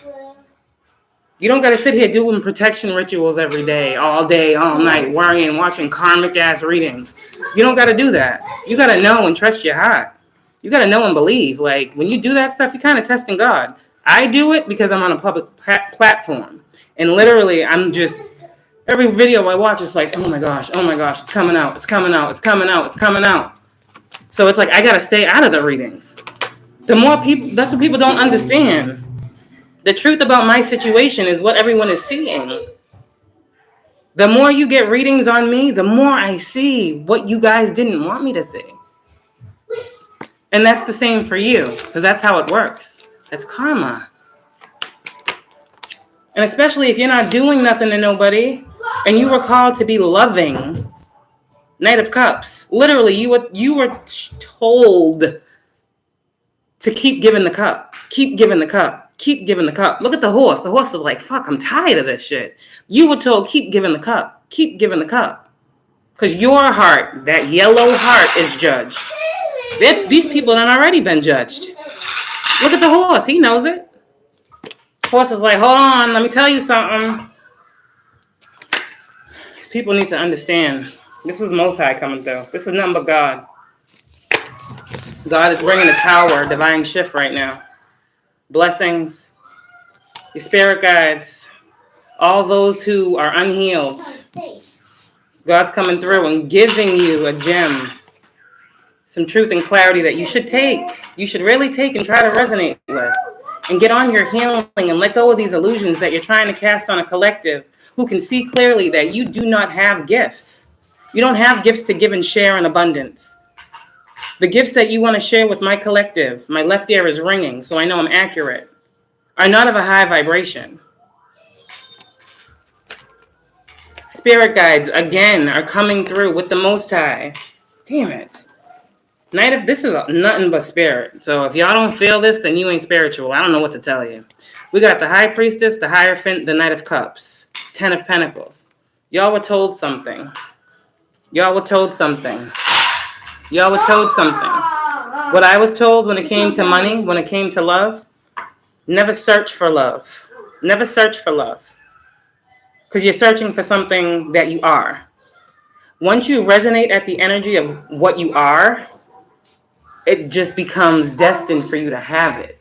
You don't got to sit here doing protection rituals every day, all night, worrying, watching karmic ass readings. You don't got to do that. You got to know and trust your heart. You got to know and believe. Like when you do that stuff, you're kind of testing God. I do it because I'm on a public platform. And literally, I'm just, every video I watch is like, oh my gosh, it's coming out, it's coming out, it's coming out, it's coming out. So it's like, I got to stay out of the readings. The more people, that's what people don't understand. The truth about my situation is what everyone is seeing. The more you get readings on me, the more I see what you guys didn't want me to see. And that's the same for you, because that's how it works. That's karma. And especially if you're not doing nothing to nobody, and you were called to be loving, Knight of Cups. Literally, you were told to keep giving the cup. Keep giving the cup. Keep giving the cup. Look at the horse. The horse is like, fuck, I'm tired of this shit. You were told, keep giving the cup. Keep giving the cup. Because your heart, that yellow heart, is judged. These people have already been judged. Look at the horse. He knows it. The horse is like, hold on, let me tell you something. These people need to understand. This is Most High coming through. This is nothing but God. God is bringing a tower, divine shift right now. Blessings, your spirit guides, all those who are unhealed. God's coming through and giving you a gem, some truth and clarity that you should take. You should really take and try to resonate with. And get on your healing and let go of these illusions that you're trying to cast on a collective who can see clearly that you do not have gifts. You don't have gifts to give and share in abundance. The gifts that you want to share with my collective, my left ear is ringing, so I know I'm accurate, are not of a high vibration. Spirit guides, again, are coming through with the Most High. Damn it. This is nothing but spirit. So if y'all don't feel this, then you ain't spiritual. I don't know what to tell you. We got the High Priestess, the Hierophant, the Knight of Cups, 10 of Pentacles. Y'all were told something. Y'all were told something. Y'all were told something. What I was told when it came to money, when it came to love, never search for love. Never search for love. Because you're searching for something that you are. Once you resonate at the energy of what you are, it just becomes destined for you to have it,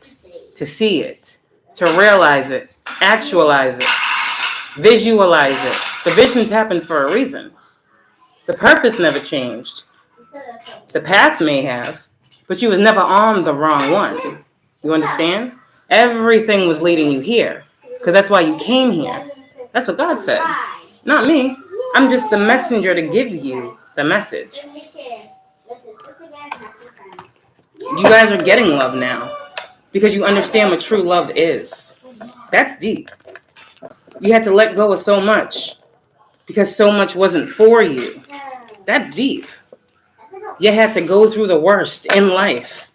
to see it, to realize it, actualize it, visualize it. The visions happen for a reason. The purpose never changed. The path may have, but you was never on the wrong one. You understand? Everything was leading you here, because that's why you came here. That's what God said. Not me. I'm just the messenger to give you the message. You guys are getting love now because you understand what true love is. That's deep. You had to let go of so much because so much wasn't for you. That's deep. You had to go through the worst in life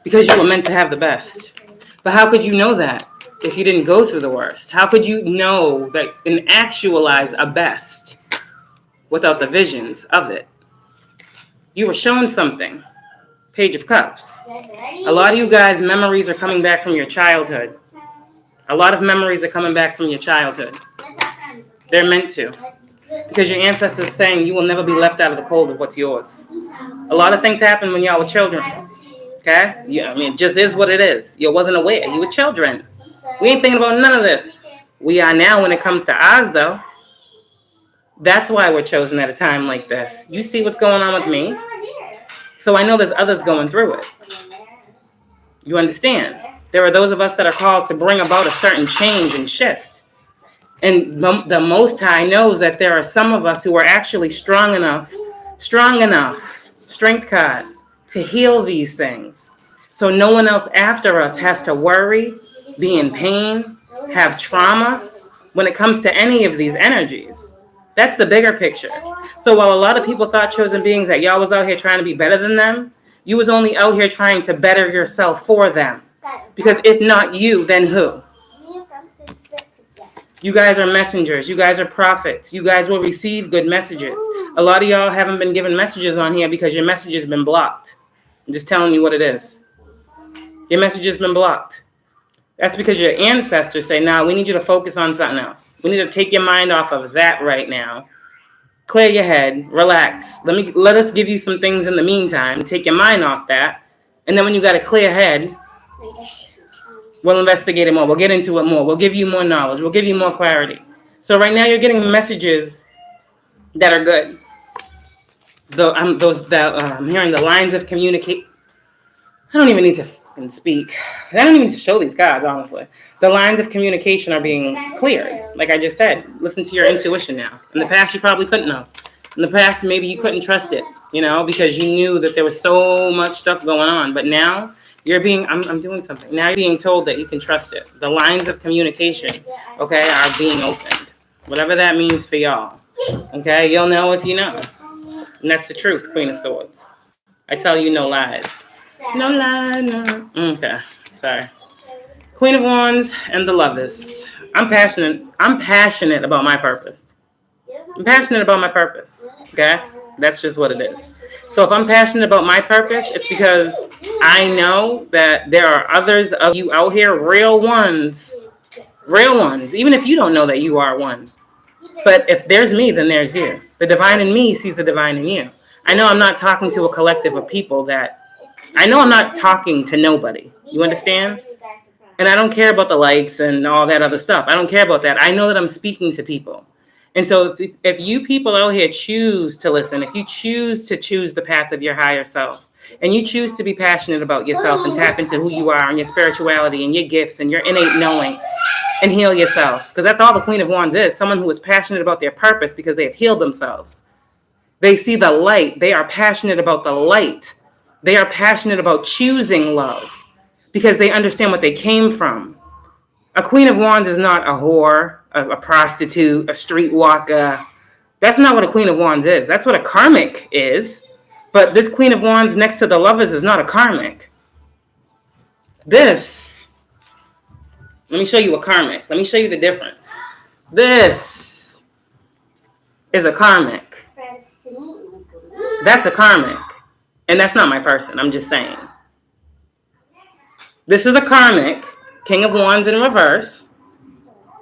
because you were meant to have the best. But how could you know that if you didn't go through the worst? How could you know that and actualize a best without the visions of it? You were shown something. Page of Cups. A lot of you guys' memories are coming back from your childhood. A lot of memories are coming back from your childhood. They're meant to. Because your ancestors are saying you will never be left out of the cold of what's yours. A lot of things happened when y'all were children. Okay? Yeah, I mean, it just is what it is. You wasn't aware. You were children. We ain't thinking about none of this. We are now when it comes to ours, though. That's why we're chosen at a time like this. You see what's going on with me? So I know there's others going through it. You understand? There are those of us that are called to bring about a certain change and shift. And the Most High knows that there are some of us who are actually strong enough, strength card, to heal these things. So no one else after us has to worry, be in pain, have trauma when it comes to any of these energies. That's the bigger picture. So while a lot of people thought chosen beings that y'all was out here trying to be better than them, you was only out here trying to better yourself for them. Because if not you, then who? You guys are messengers. You guys are prophets. You guys will receive good messages. A lot of y'all haven't been given messages on here because your message has been blocked. I'm just telling you what it is. Your message has been blocked. That's because your ancestors say, nah, we need you to focus on something else. We need to take your mind off of that right now. Clear your head. Relax. Let us give you some things in the meantime. Take your mind off that. And then when you got a clear head, we'll investigate it more. We'll get into it more. We'll give you more knowledge. We'll give you more clarity. So right now you're getting messages that are good. I'm hearing the lines of communicate. I don't even need to speak. I don't even need to show these cards, honestly. The lines of communication are being cleared. Like I just said, listen to your intuition now. In the past, you probably couldn't have. In the past, maybe you couldn't trust it, because you knew that there was so much stuff going on. But now you're being, I'm doing something. Now you're being told that you can trust it. The lines of communication, okay, are being opened. Whatever that means for y'all. Okay, you'll know if you know. And that's the truth, Queen of Swords. I tell you no lies. No lie, no. Okay, sorry. Queen of Wands and the Lovers. I'm passionate about my purpose. I'm passionate about my purpose. Okay? That's just what it is. So if I'm passionate about my purpose, it's because I know that there are others of you out here, real ones, even if you don't know that you are one. But if there's me, then there's you. The divine in me sees the divine in you. I know I'm not talking to a collective of people I know I'm not talking to nobody. You understand? And I don't care about the likes and all that other stuff. I don't care about that. I know that I'm speaking to people. And so if you people out here choose to listen, if you choose to choose the path of your higher self, and you choose to be passionate about yourself and tap into who you are and your spirituality and your gifts and your innate knowing and heal yourself, because that's all the Queen of Wands is, someone who is passionate about their purpose because they have healed themselves. They see the light. They are passionate about the light. They are passionate about choosing love because they understand what they came from. A Queen of Wands is not a whore, a prostitute, a streetwalker. That's not what a Queen of Wands is. That's what a karmic is. But this Queen of Wands next to the Lovers is not a karmic. Let me show you a karmic. Let me show you the difference. This is a karmic. That's a karmic. And that's not my person. I'm just saying. This is a karmic, King of Wands in reverse.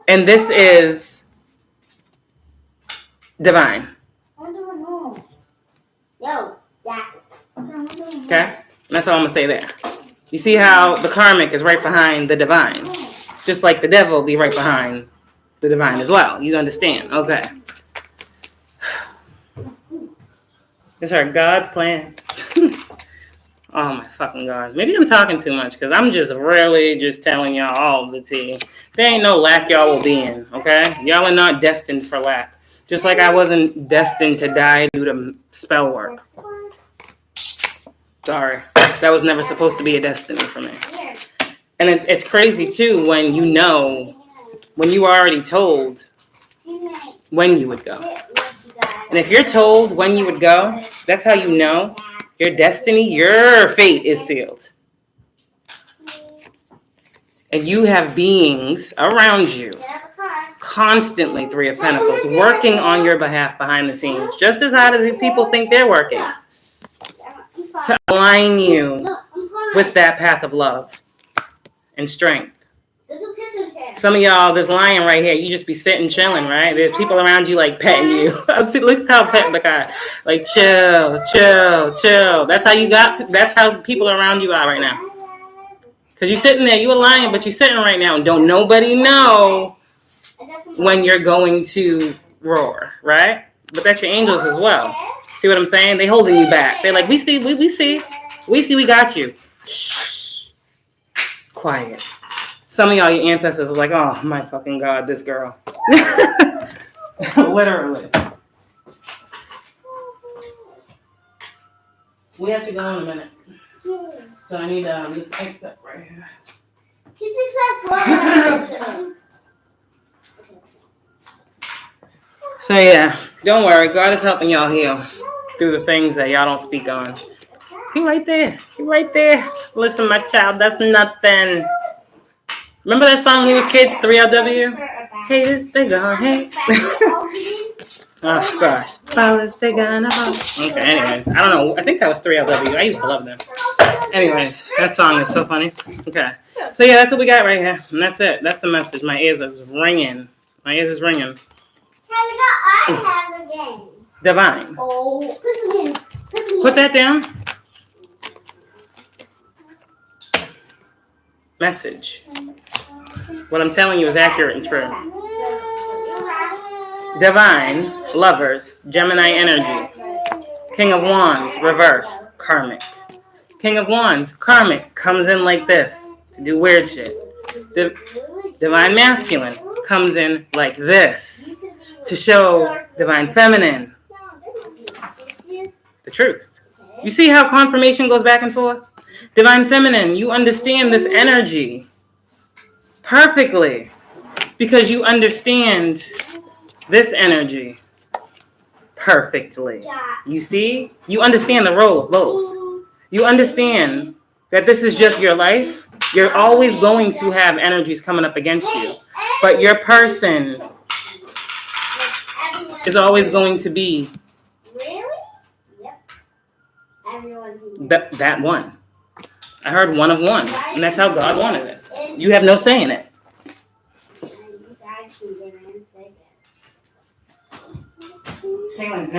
And this is divine. Okay? That's all I'm going to say there. You see how the karmic is right behind the divine. Just like the devil be right behind the divine as well. You understand? Okay. These are God's plan. Oh my fucking God. Maybe I'm talking too much because I'm just really just telling y'all all the tea. There ain't no lack y'all will be in, okay? Y'all are not destined for lack. Just like I wasn't destined to die due to spell work. Sorry. That was never supposed to be a destiny for me. And it's crazy too when you were already told when you would go. And if you're told when you would go, that's how you know your destiny, your fate is sealed. And you have beings around you, constantly, Three of Pentacles, working on your behalf behind the scenes, just as hard as these people think they're working, to align you with that path of love and strength. Some of y'all, this lion right here, you just be sitting chilling, right? There's people around you like petting you. Look how petting the guy. Like chill. That's how people around you are right now. Because you're sitting there, you a lion, but you're sitting right now and don't nobody know when you're going to roar, right? But that's your angels as well. See what I'm saying? They holding you back. They're like, we see, we got you. Shh. Quiet. Some of y'all, your ancestors are like, oh my fucking God, this girl. Literally. We have to go in a minute. So I need this picked up right here. He just says love. So yeah, don't worry. God is helping y'all heal through the things that y'all don't speak on. He right there. He right there. Listen, my child, that's nothing. Remember that song when we was kids, 3LW? Hey, this they gone, hey. Oh gosh. Flowers they gonna fall. Okay, anyways. I don't know. I think that was 3LW. I used to love them. Anyways, that song is so funny. Okay. So yeah, that's what we got right here. And that's it. That's the message. My ears is ringing. My ears is ringing. I have a game. Divine. Oh, Put that down. Message. What I'm telling you is accurate and true. Divine, lovers, Gemini energy. King of Wands, reverse, karmic. King of Wands, karmic, comes in like this to do weird shit. Divine masculine comes in like this to show divine feminine the truth. You see how confirmation goes back and forth? Divine feminine, you understand this energy perfectly because you understand this energy perfectly. You see? You understand the role of both. You understand that this is just your life. You're always going to have energies coming up against you. But your person is always going to be that one. I heard one of one. And that's how God wanted it. You have no say in it. Kaylin,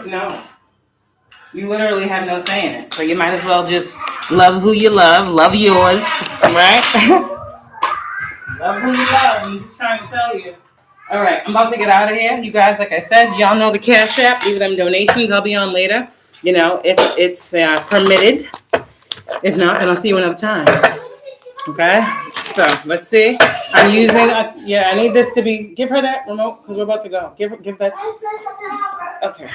no. You literally have no say in it. So you might as well just love who you love yours, right? Love who you love. I'm just trying to tell you. All right, I'm about to get out of here. You guys, like I said, y'all know the Cashapp. Leave them donations. I'll be on later. You know, if it's permitted. If not, then I'll see you another time. Okay? So, let's see. I'm using, I need this to be, give her that remote because we're about to go. Give that. Okay.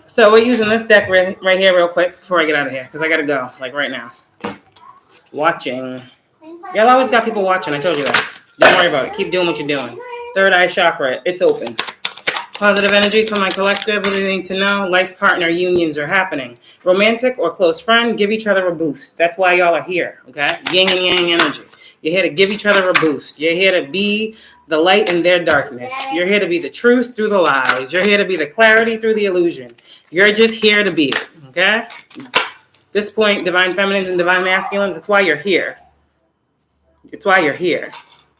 So, we're using this deck right here real quick before I get out of here because I got to go, like right now. Watching. Y'all always got people watching. I told you that. Don't worry about it. Keep doing what you're doing. Third eye chakra, it's open. Positive energy for my collective. What do you need to know? Life partner unions are happening. Romantic or close friend, give each other a boost. That's why y'all are here, okay? Yin and yang energy. You're here to give each other a boost. You're here to be the light in their darkness. You're here to be the truth through the lies. You're here to be the clarity through the illusion. You're just here to be it, okay? At this point, divine feminines and divine masculines, that's why you're here. It's why you're here.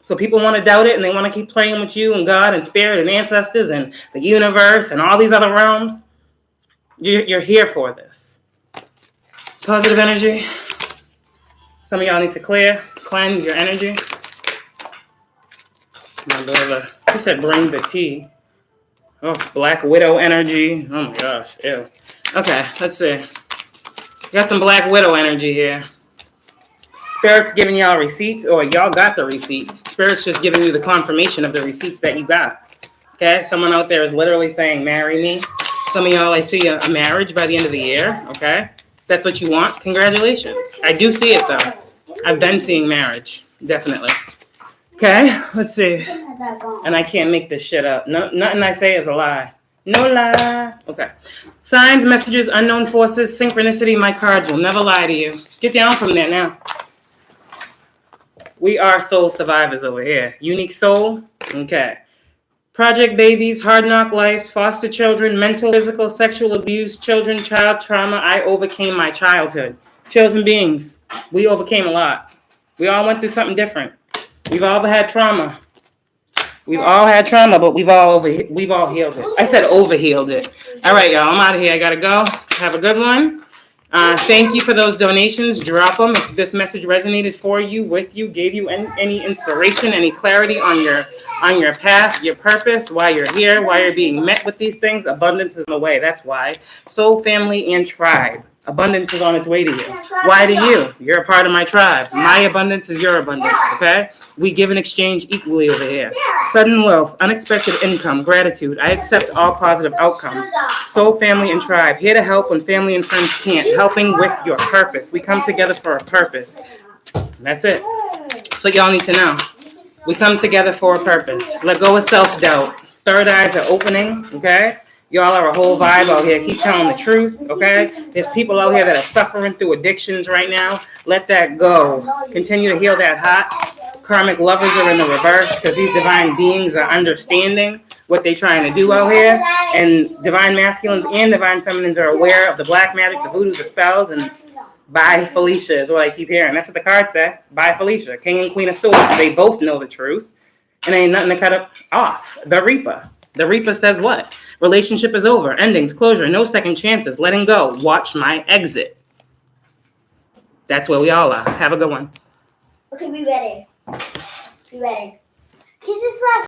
So people want to doubt it and they want to keep playing with you and God and spirit and ancestors and the universe and all these other realms. You're here for this. Positive energy. Some of y'all need to cleanse your energy. My brother, he said bring the tea. Oh, Black Widow energy. Oh my gosh, ew. Okay, let's see. Got some Black Widow energy here. Spirit's giving y'all receipts, or y'all got the receipts. Spirit's just giving you the confirmation of the receipts that you got. Okay? Someone out there is literally saying, marry me. Some of y'all, I see a marriage by the end of the year. Okay? That's what you want. Congratulations. I do see it, though. I've been seeing marriage. Definitely. Okay? Let's see. And I can't make this shit up. No, nothing I say is a lie. No lie. Okay. Signs, messages, unknown forces, synchronicity. My cards will never lie to you. Get down from there now. We are soul survivors over here. Unique soul. Okay. Project babies, hard knock lives, foster children, mental, physical, sexual abuse, children, child trauma. I overcame my childhood. Chosen beings. We overcame a lot. We all went through something different. We've all had trauma. We've all had trauma, but we've all healed it. I said overhealed it. All right, y'all. I'm out of here. I gotta go. Have a good one. Thank you for those donations. Drop them if this message resonated for you, with you, gave you any inspiration, any clarity on your path, your purpose, why you're here, why you're being met with these things. Abundance is in the way. That's why. Soul, family, and tribe. Abundance is on its way to you. Why to you? You're a part of my tribe. My abundance is your abundance, okay? We give and exchange equally over here. Sudden wealth, unexpected income, gratitude. I accept all positive outcomes. Soul, family, and tribe. Here to help when family and friends can't. Helping with your purpose. We come together for a purpose. That's it. That's what y'all need to know. We come together for a purpose. Let go of self-doubt. Third eyes are opening, okay? Y'all are a whole vibe out here. Keep telling the truth, okay? There's people out here that are suffering through addictions right now. Let that go. Continue to heal that heart. Karmic lovers are in the reverse because these divine beings are understanding what they're trying to do out here. And divine masculines and divine feminines are aware of the black magic, the voodoo, the spells, and bye Felicia is what I keep hearing. That's what the cards say. Bye Felicia. King and Queen of Swords. They both know the truth. And ain't nothing to cut up off. The Reaper. The Reaper says what? Relationship is over. Endings, closure, no second chances. Letting go. Watch my exit. That's where we all are. Have a good one. Okay, be ready. Be ready. Kisses last.